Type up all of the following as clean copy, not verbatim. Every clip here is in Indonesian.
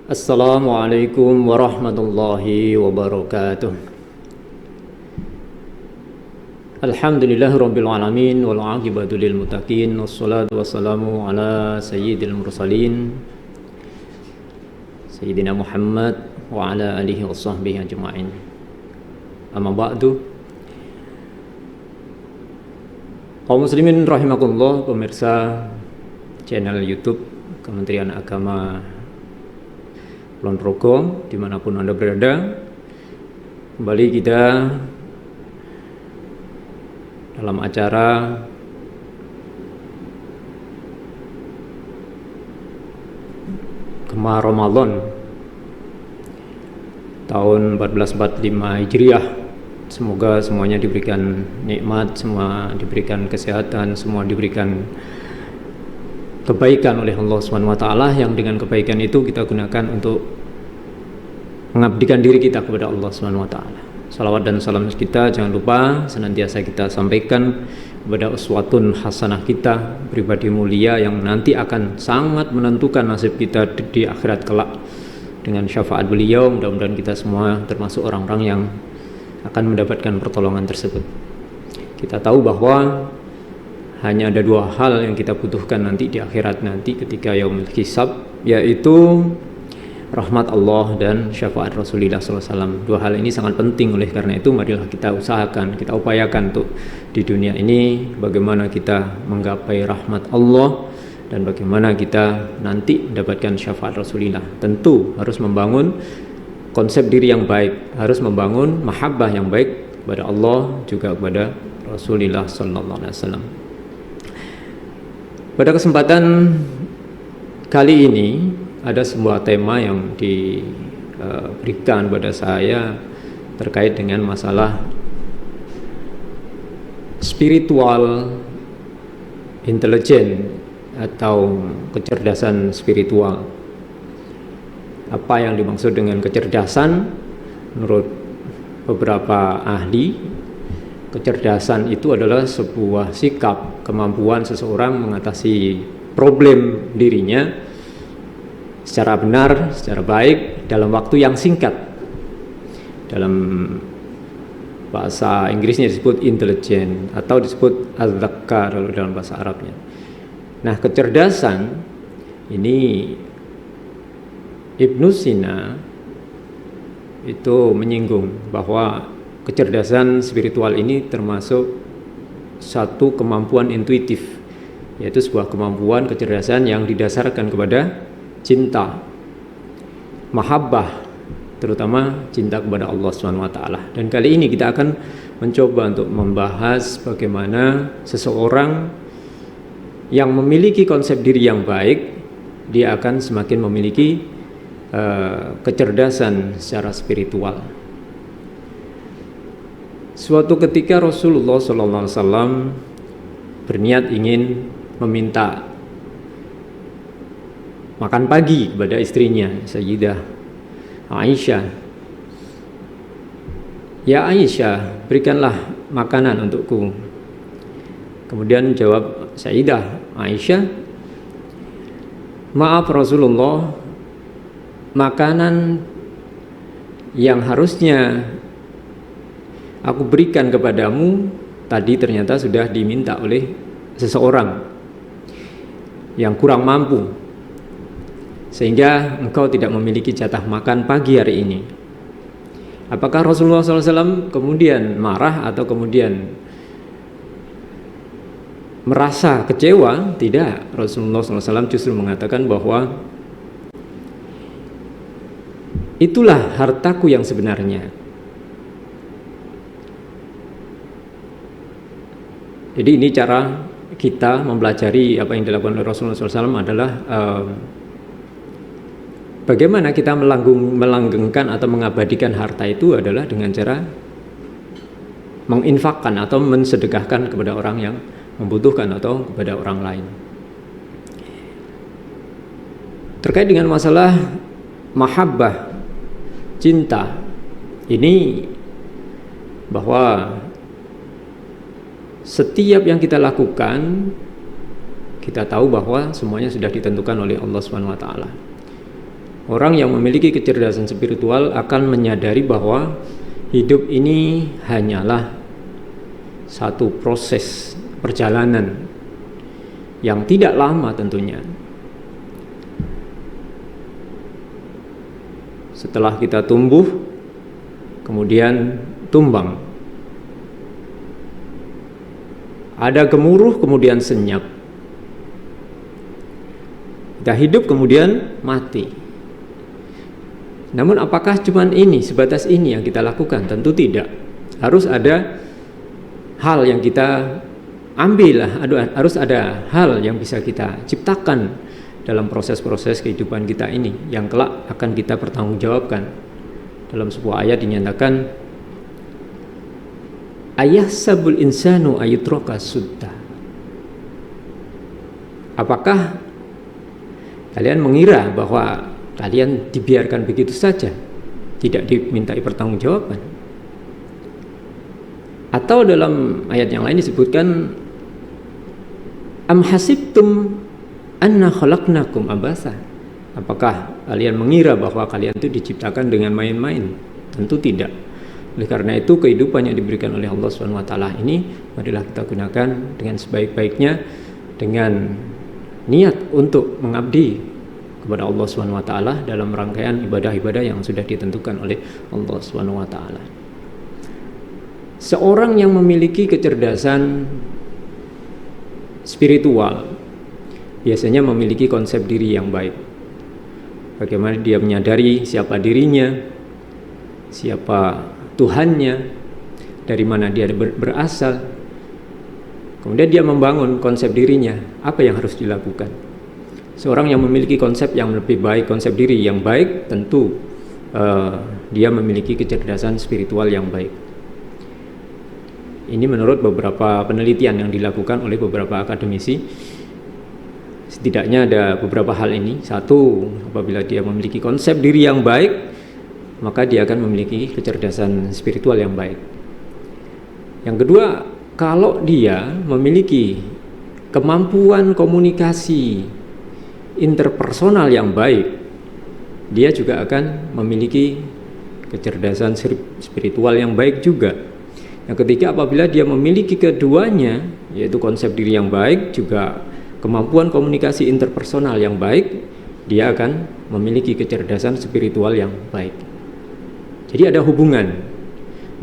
Assalamualaikum warahmatullahi wabarakatuh. Alhamdulillahi rabbil alamin wal aqibatu lil muttaqin wassalatu wassalamu ala sayyidil mursalin Sayyidina Muhammad wa ala alihi washabbihi ajma'in. Amma ba'du. Kaum muslimin rahimakumullah, pemirsa channel YouTube Kementerian Agama Kulon Progo dimanapun Anda berada, kembali kita dalam acara Gemar Ramadan tahun 1445 Hijriah. Semoga semuanya diberikan nikmat, semua diberikan kesehatan, semua diberikan kebaikan oleh Allah Subhanahu wa taala, yang dengan kebaikan itu kita gunakan untuk mengabdikan diri kita kepada Allah Subhanahu wa taala. Salawat dan salam kita jangan lupa senantiasa kita sampaikan kepada uswatun hasanah kita, pribadi mulia yang nanti akan sangat menentukan nasib kita di akhirat kelak. Dengan syafaat beliau, mudah-mudahan kita semua termasuk orang-orang yang akan mendapatkan pertolongan tersebut. Kita tahu bahwa hanya ada dua hal yang kita butuhkan nanti di akhirat nanti ketika yaumul hisab, yaitu rahmat Allah dan syafaat Rasulullah SAW. Dua hal ini sangat penting, oleh karena itu marilah kita usahakan, kita upayakan untuk di dunia ini bagaimana kita menggapai rahmat Allah dan bagaimana kita nanti mendapatkan syafaat Rasulullah. Tentu harus membangun konsep diri yang baik, harus membangun mahabbah yang baik kepada Allah juga kepada Rasulullah SAW. Pada kesempatan kali ini ada sebuah tema yang diberikan pada saya terkait dengan masalah spiritual intelligence atau kecerdasan spiritual. Apa yang dimaksud dengan kecerdasan? Menurut beberapa ahli, kecerdasan itu adalah sebuah sikap, kemampuan seseorang mengatasi problem dirinya secara benar, secara baik, dalam waktu yang singkat. Dalam bahasa Inggrisnya disebut intelligent atau disebut az-zakkar kalau dalam bahasa Arabnya. Nah, kecerdasan ini Ibnu Sina itu menyinggung bahwa kecerdasan spiritual ini termasuk satu kemampuan intuitif, yaitu sebuah kemampuan kecerdasan yang didasarkan kepada cinta, mahabbah, terutama cinta kepada Allah Subhanahu wa taala. Dan kali ini kita akan mencoba untuk membahas bagaimana seseorang yang memiliki konsep diri yang baik, dia akan semakin memiliki kecerdasan secara spiritual. Suatu ketika Rasulullah SAW berniat ingin meminta makan pagi kepada istrinya Sayyidah Aisyah. Ya Aisyah, berikanlah makanan untukku. Kemudian jawab Sayyidah Aisyah, maaf Rasulullah, makanan yang harusnya aku berikan kepadamu tadi ternyata sudah diminta oleh seseorang yang kurang mampu, sehingga engkau tidak memiliki jatah makan pagi hari ini. Apakah Rasulullah SAW kemudian marah atau kemudian merasa kecewa? Tidak. Rasulullah SAW justru mengatakan bahwa itulah hartaku yang sebenarnya. Jadi ini cara kita mempelajari apa yang dilakukan oleh Rasulullah SAW adalah bagaimana kita melanggengkan atau mengabadikan harta itu adalah dengan cara menginfakkan atau mensedekahkan kepada orang yang membutuhkan atau kepada orang lain. Terkait dengan masalah mahabbah, cinta, ini bahwa setiap yang kita lakukan, kita tahu bahwa semuanya sudah ditentukan oleh Allah Subhanahu wa taala. Orang yang memiliki kecerdasan spiritual akan menyadari bahwa hidup ini hanyalah satu proses perjalanan yang tidak lama tentunya. Setelah kita tumbuh, kemudian tumbang. Ada gemuruh, kemudian senyap. Kita hidup, kemudian mati. Namun apakah cuma ini, sebatas ini yang kita lakukan? Tentu tidak. Harus ada hal yang kita ambil, harus ada hal yang bisa kita ciptakan dalam proses-proses kehidupan kita ini, yang kelak akan kita pertanggungjawabkan. Dalam sebuah ayat dinyatakan, ayahsabul insanu ayutroka sudda. Apakah kalian mengira bahwa kalian dibiarkan begitu saja, tidak dimintai pertanggungjawaban? Atau dalam ayat yang lain disebutkan, am hasibtum anna khalaqnakum abasa. Apakah kalian mengira bahwa kalian itu diciptakan dengan main-main? Tentu tidak. Oleh karena itu, kehidupan yang diberikan oleh Allah SWT ini marilah kita gunakan dengan sebaik-baiknya, dengan niat untuk mengabdi kepada Allah SWT dalam rangkaian ibadah-ibadah yang sudah ditentukan oleh Allah SWT. Seorang yang memiliki kecerdasan spiritual biasanya memiliki konsep diri yang baik. Bagaimana dia menyadari siapa dirinya, siapa Tuhannya, dari mana dia berasal. Kemudian dia membangun konsep dirinya, apa yang harus dilakukan. Seorang yang memiliki konsep yang lebih baik, konsep diri yang baik, tentu dia memiliki kecerdasan spiritual yang baik. Ini menurut beberapa penelitian yang dilakukan oleh beberapa akademisi. Setidaknya ada beberapa hal ini. Satu, apabila dia memiliki konsep diri yang baik, maka dia akan memiliki kecerdasan spiritual yang baik. Yang kedua, kalau dia memiliki kemampuan komunikasi interpersonal yang baik, dia juga akan memiliki kecerdasan spiritual yang baik juga. Yang ketiga, apabila dia memiliki keduanya, yaitu konsep diri yang baik juga kemampuan komunikasi interpersonal yang baik, dia akan memiliki kecerdasan spiritual yang baik. Jadi ada hubungan.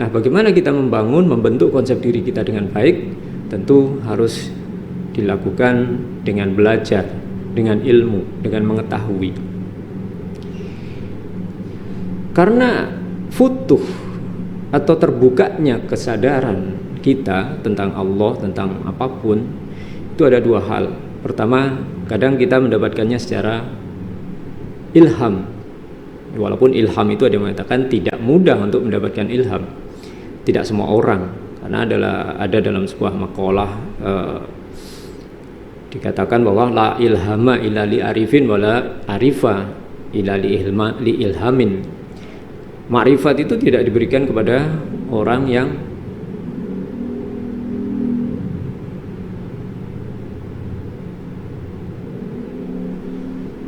Nah, bagaimana kita membentuk konsep diri kita dengan baik? Tentu harus dilakukan dengan belajar, dengan ilmu, dengan mengetahui. Karena futuh atau terbukanya kesadaran kita tentang Allah, tentang apapun, itu ada dua hal. Pertama, kadang kita mendapatkannya secara ilham. Walaupun ilham itu ada yang mengatakan tidak mudah untuk mendapatkan ilham. Tidak semua orang, karena ada dalam sebuah makalah dikatakan bahwa la ilhama illa li arifin wala arifa illa li ilhamin. Ma'rifat itu tidak diberikan kepada orang yang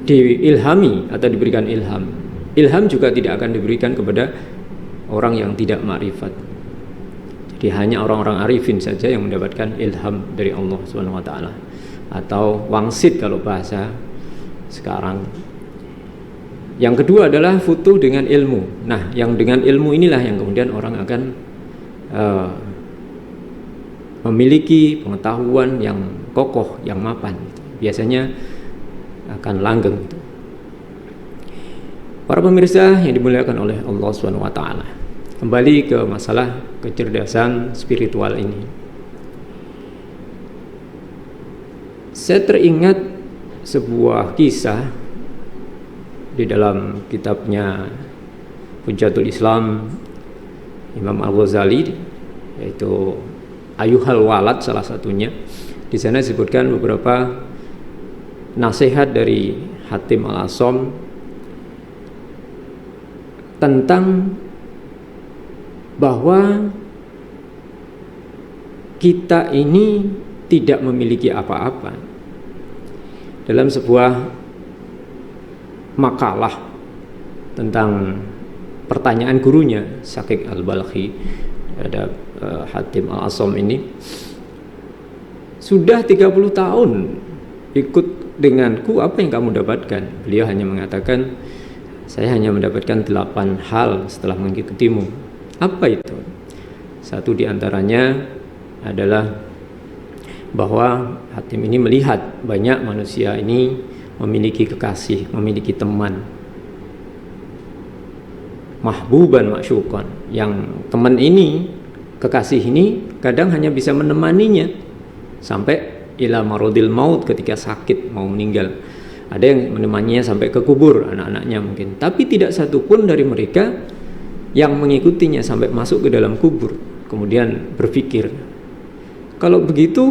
diilhami atau diberikan ilham. Ilham juga tidak akan diberikan kepada orang yang tidak ma'rifat. Jadi hanya orang-orang arifin saja yang mendapatkan ilham dari Allah SWT, atau wangsit kalau bahasa sekarang. Yang kedua adalah futuh dengan ilmu. Nah, yang dengan ilmu inilah yang kemudian orang akan memiliki pengetahuan yang kokoh, yang mapan. Biasanya akan langgeng. Para pemirsa yang dimuliakan oleh Allah SWT, kembali ke masalah kecerdasan spiritual ini. Saya teringat sebuah kisah di dalam kitabnya Hujjatul Islam Imam Al-Ghazali, yaitu Ayuhal Walad salah satunya. Di sana disebutkan beberapa nasihat dari Hatim Al-Asom tentang bahwa kita ini tidak memiliki apa-apa. Dalam sebuah makalah tentang pertanyaan gurunya Syakik Al-Balkhi, ada Hatim Al-Asam ini, sudah 30 tahun ikut denganku, apa yang kamu dapatkan? Beliau hanya mengatakan, saya hanya mendapatkan 8 hal setelah mengikutimu. Apa itu? Satu diantaranya adalah bahwa Hatim ini melihat banyak manusia ini memiliki kekasih, memiliki teman, mahbuban masyukan, yang teman ini, kekasih ini kadang hanya bisa menemaninya sampai ila marodil maut, ketika sakit mau meninggal. Ada yang menemaninya sampai ke kubur, anak-anaknya mungkin, tapi tidak satupun dari mereka yang mengikutinya sampai masuk ke dalam kubur. Kemudian berpikir, kalau begitu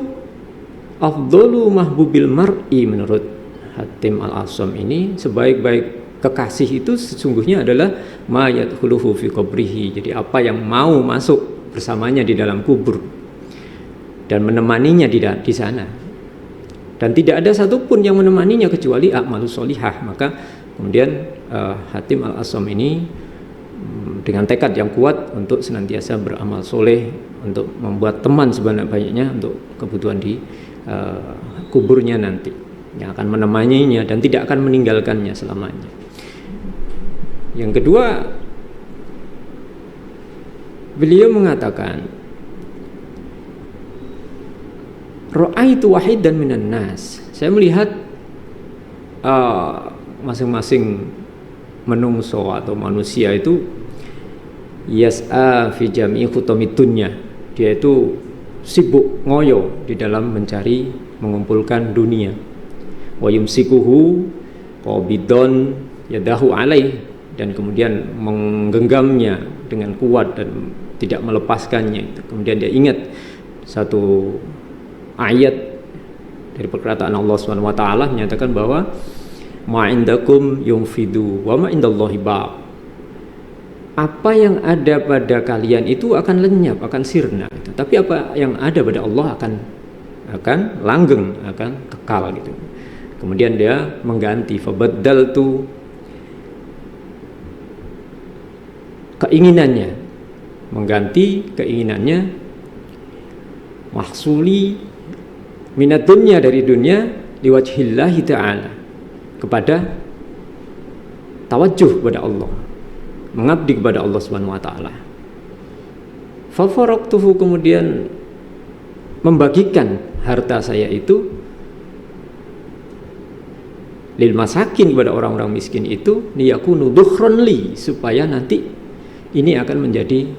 afdalu mahbubil mar'i, menurut Hatim Al-Asam ini, sebaik-baik kekasih itu sesungguhnya adalah ma yadkhuluhu fi qabrihi. Jadi apa yang mau masuk bersamanya di dalam kubur dan menemaninya di sana. Dan tidak ada satupun yang menemaninya kecuali a'malus sholihah. Maka kemudian Hatim Al-Asam ini dengan tekad yang kuat untuk senantiasa beramal soleh, untuk membuat teman sebanyak-banyaknya untuk kebutuhan di kuburnya nanti, yang akan menemaninya dan tidak akan meninggalkannya selamanya. Yang kedua, beliau mengatakan, ra'aitu wahidan minan nas, saya melihat masing-masing menungso atau manusia itu yas'a fi jami'i khutamid dunya, dia itu sibuk ngoyo di dalam mencari, mengumpulkan dunia. Wa yumsikuhu qabidon yadahu alaih, dan kemudian menggenggamnya dengan kuat dan tidak melepaskannya. Kemudian dia ingat satu ayat dari perkataan Allah Subhanahu wa taala menyatakan bahwa ma indakum yunfidu wa ma indallahi baq. Apa yang ada pada kalian itu akan lenyap, akan sirna gitu. Tapi apa yang ada pada Allah akan langgeng, akan kekal gitu. Kemudian dia mengganti, fabaddaltu, keinginannya, mengganti keinginannya, mahsuli minat dunya, dari dunia, liwajhillahi ta'ala, kepada tawajuh kepada Allah, mengabdi kepada Allah Subhanahu wa taala. Fafaraqtuhu, kemudian membagikan harta saya itu lil masakin, kepada orang-orang miskin itu, liyakunu dukhran li, supaya nanti ini akan menjadi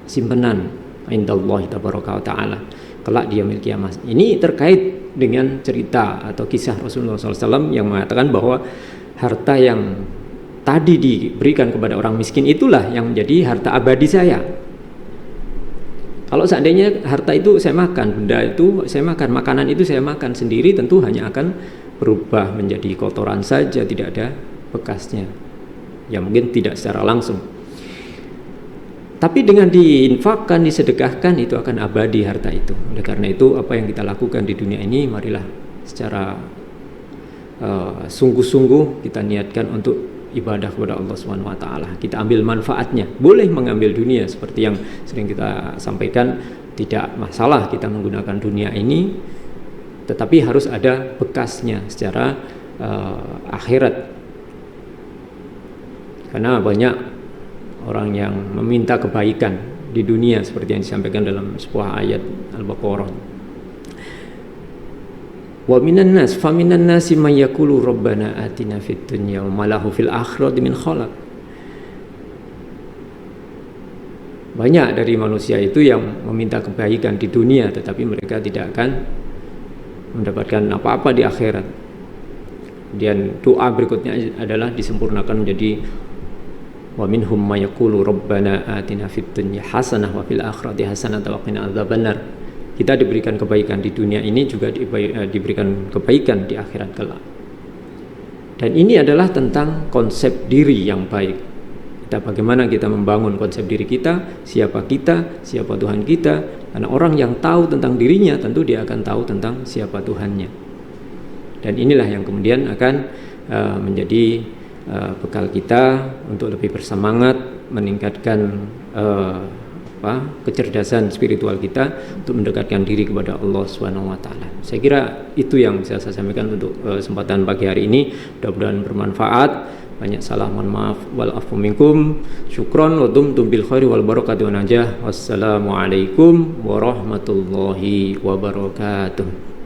simpenan indallahi tabaraka wa taala kelak di yaumil qiyamah. Ini terkait dengan cerita atau kisah Rasulullah SAW yang mengatakan bahwa harta yang tadi diberikan kepada orang miskin itulah yang menjadi harta abadi saya. Kalau seandainya harta itu saya makan, benda itu saya makan, makanan itu saya makan sendiri, tentu hanya akan berubah menjadi kotoran saja, tidak ada bekasnya. Ya mungkin tidak secara langsung. Tapi dengan diinfakkan, disedekahkan, itu akan abadi harta itu. Oleh karena itu, apa yang kita lakukan di dunia ini, marilah secara sungguh-sungguh kita niatkan untuk ibadah kepada Allah Subhanahu wa taala. Kita ambil manfaatnya. Boleh mengambil dunia seperti yang sering kita sampaikan, tidak masalah kita menggunakan dunia ini, tetapi harus ada bekasnya secara akhirat. Karena banyak orang yang meminta kebaikan di dunia seperti yang disampaikan dalam sebuah ayat Al-Baqarah. Wa minan nas fa minan nasi may yaqulu rabbana atina fid dunya wa ma lahu fil akhirati min khalaq. Banyak dari manusia itu yang meminta kebaikan di dunia, tetapi mereka tidak akan mendapatkan apa-apa di akhirat. Dan doa berikutnya adalah disempurnakan menjadi wa minhum may yaqulu rabbana atina fid dunya hasanah wa fil akhirati hasanah wa qina adzabannar. Kita diberikan kebaikan di dunia ini, juga diberikan kebaikan di akhirat kelak. Dan ini adalah tentang konsep diri yang baik. Bagaimana kita membangun konsep diri kita, siapa Tuhan kita. Karena orang yang tahu tentang dirinya, tentu dia akan tahu tentang siapa Tuhannya. Dan inilah yang kemudian akan menjadi bekal kita untuk lebih bersemangat meningkatkan kecerdasan spiritual kita untuk mendekatkan diri kepada Allah Subhanahu wa taala. Saya kira itu yang bisa saya sampaikan untuk kesempatan pagi hari ini. Mudah-mudahan bermanfaat. Banyak salah, mohon maaf. Wal afu minkum. Syukron wa dumtum bil khairi wal barakati wa najah. Wassalamualaikum warahmatullahi wabarakatuh.